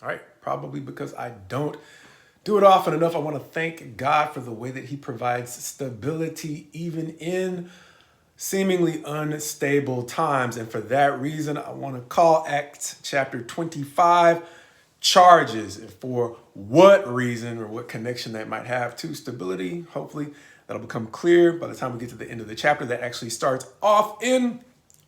All right, probably because I don't do it often enough. I want to thank God for the way that he provides stability even in seemingly unstable times. And for that reason, I want to call Acts chapter 25 charges. And for what reason or what connection that might have to stability, hopefully that'll become clear by the time we get to the end of the chapter. That actually starts off in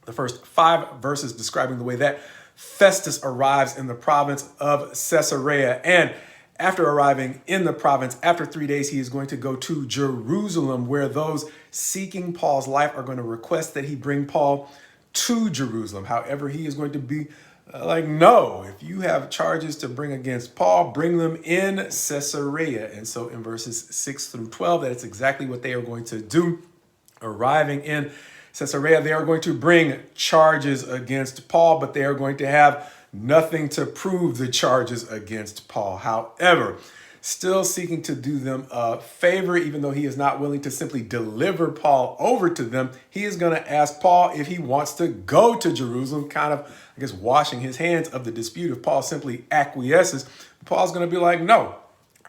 the first 5 verses describing the way that Festus arrives in the province of Caesarea. And after arriving in the province, after 3 days, he is going to go to Jerusalem, where those seeking Paul's life are going to request that he bring Paul to Jerusalem. However, he is going to be like, no, if you have charges to bring against Paul, bring them in Caesarea. And so in verses 6 through 12, that is exactly what they are going to do. Arriving in Caesarea, they are going to bring charges against Paul, but they are going to have nothing to prove the charges against Paul. However, still seeking to do them a favor, even though he is not willing to simply deliver Paul over to them, he is going to ask Paul if he wants to go to Jerusalem, kind of, I guess, washing his hands of the dispute. If Paul simply acquiesces, Paul's going to be like, no,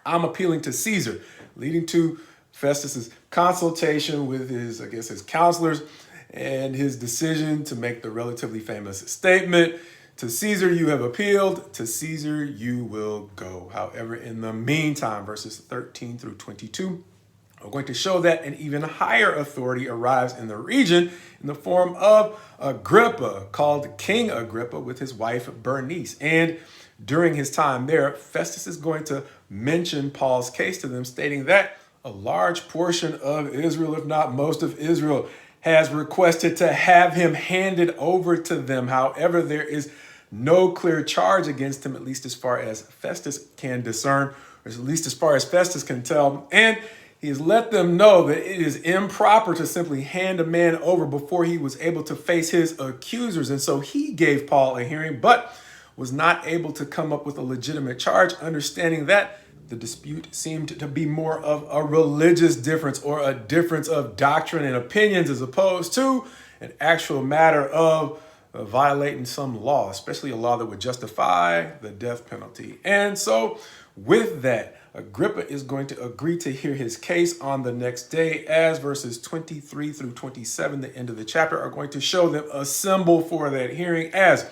I'm appealing to Caesar, leading to Festus's consultation with his, I guess, his counselors and his decision to make the relatively famous statement, to Caesar you have appealed, to Caesar you will go. However, in the meantime, verses 13 through 22 are going to show that an even higher authority arrives in the region in the form of Agrippa, called King Agrippa, with his wife Bernice. And during his time there, Festus is going to mention Paul's case to them, stating that a large portion of Israel, if not most of Israel, has requested to have him handed over to them. However, there is no clear charge against him, at least as far as Festus can discern, or at least as far as Festus can tell. And he has let them know that it is improper to simply hand a man over before he was able to face his accusers. And so he gave Paul a hearing, but was not able to come up with a legitimate charge, understanding that the dispute seemed to be more of a religious difference, or a difference of doctrine and opinions, as opposed to an actual matter of violating some law, especially a law that would justify the death penalty. And so with that, Agrippa is going to agree to hear his case on the next day, as verses 23 through 27, the end of the chapter, are going to show them assemble for that hearing, as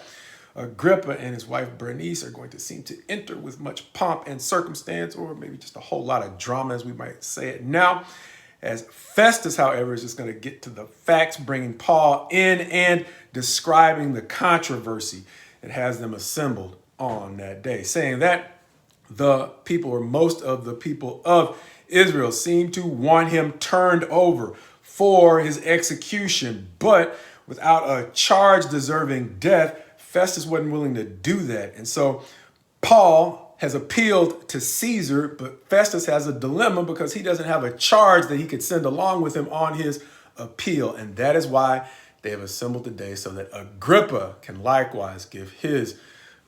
Agrippa and his wife Bernice are going to seem to enter with much pomp and circumstance, or maybe just a whole lot of drama, as we might say it now. As Festus, however, is just going to get to the facts, bringing Paul in and describing the controversy that has them assembled on that day, saying that the people, or most of the people of Israel, seem to want him turned over for his execution, but without a charge deserving death, Festus wasn't willing to do that. And so Paul has appealed to Caesar, but Festus has a dilemma because he doesn't have a charge that he could send along with him on his appeal. And that is why they have assembled today, so that Agrippa can likewise give his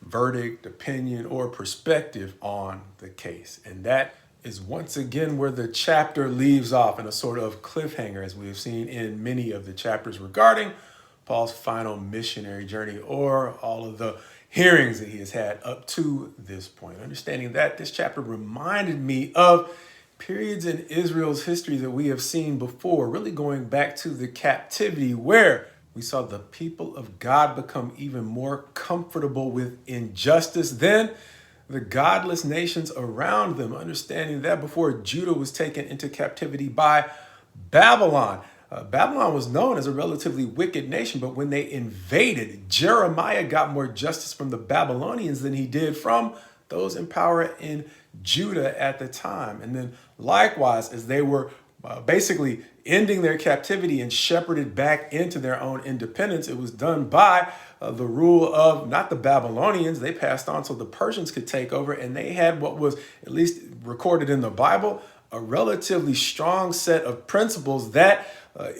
verdict, opinion, or perspective on the case. And that is once again where the chapter leaves off, in a sort of cliffhanger, as we have seen in many of the chapters regarding Paul's final missionary journey, or all of the hearings that he has had up to this point. Understanding that, this chapter reminded me of periods in Israel's history that we have seen before, really going back to the captivity, where we saw the people of God become even more comfortable with injustice than the godless nations around them. Understanding that before Judah was taken into captivity by Babylon, Babylon was known as a relatively wicked nation, but when they invaded, Jeremiah got more justice from the Babylonians than he did from those in power in Judah at the time. And then likewise, as they were basically ending their captivity and shepherded back into their own independence, it was done by the rule of not the Babylonians. They passed on so the Persians could take over, and they had what was, at least recorded in the Bible, a relatively strong set of principles that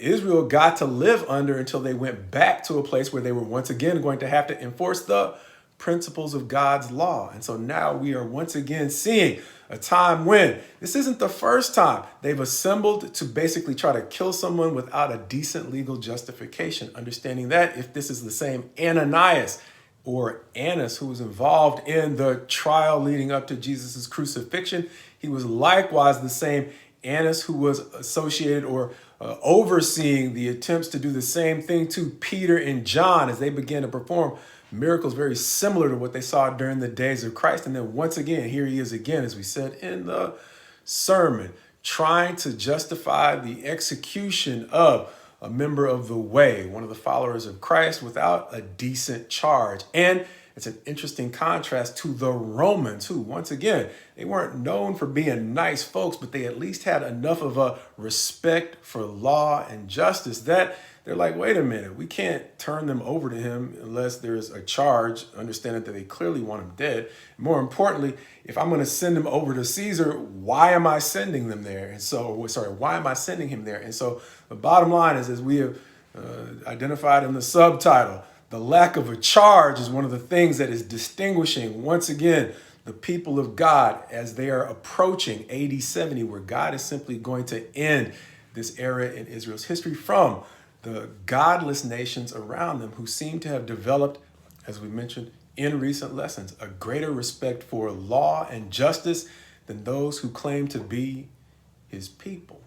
Israel got to live under until they went back to a place where they were once again going to have to enforce the principles of God's law. And so now we are once again seeing a time when this isn't the first time they've assembled to basically try to kill someone without a decent legal justification. Understanding that if this is the same Ananias or Annas, who was involved in the trial leading up to Jesus' crucifixion. He was likewise the same Annas who was associated or overseeing the attempts to do the same thing to Peter and John as they began to perform miracles very similar to what they saw during the days of Christ. And then once again, here he is again, as we said in the sermon, trying to justify the execution of a member of the way, one of the followers of Christ, without a decent charge. And it's an interesting contrast to the Romans, who, once again, they weren't known for being nice folks, but they at least had enough of a respect for law and justice that they're like, wait a minute, we can't turn them over to him unless there's a charge, understanding that they clearly want him dead. More importantly, if I'm going to send him over to Caesar, why am I sending them there? And so, why am I sending him there? And so the bottom line is, as we have identified in the subtitle, the lack of a charge is one of the things that is distinguishing, once again, the people of God as they are approaching AD 70, where God is simply going to end this era in Israel's history from the godless nations around them who seem to have developed, as we mentioned in recent lessons, a greater respect for law and justice than those who claim to be his people.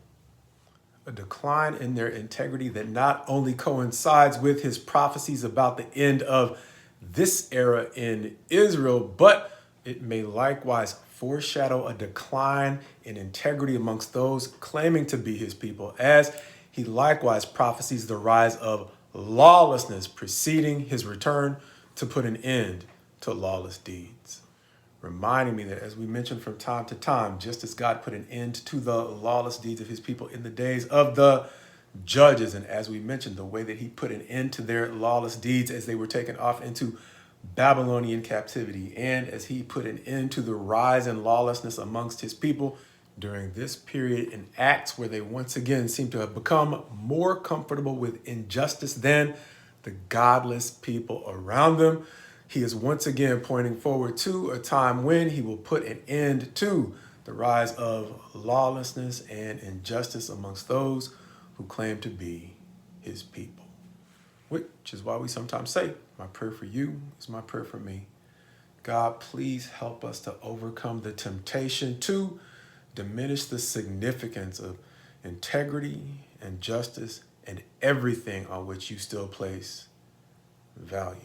A decline in their integrity that not only coincides with his prophecies about the end of this era in Israel, but it may likewise foreshadow a decline in integrity amongst those claiming to be his people, as he likewise prophesies the rise of lawlessness preceding his return to put an end to lawless deeds. Reminding me that, as we mentioned from time to time, just as God put an end to the lawless deeds of his people in the days of the judges, and as we mentioned, the way that he put an end to their lawless deeds as they were taken off into Babylonian captivity, and as he put an end to the rise in lawlessness amongst his people during this period in Acts, where they once again seem to have become more comfortable with injustice than the godless people around them. He is once again pointing forward to a time when he will put an end to the rise of lawlessness and injustice amongst those who claim to be his people. Which is why we sometimes say, my prayer for you is my prayer for me. God, please help us to overcome the temptation to diminish the significance of integrity and justice and everything on which you still place value.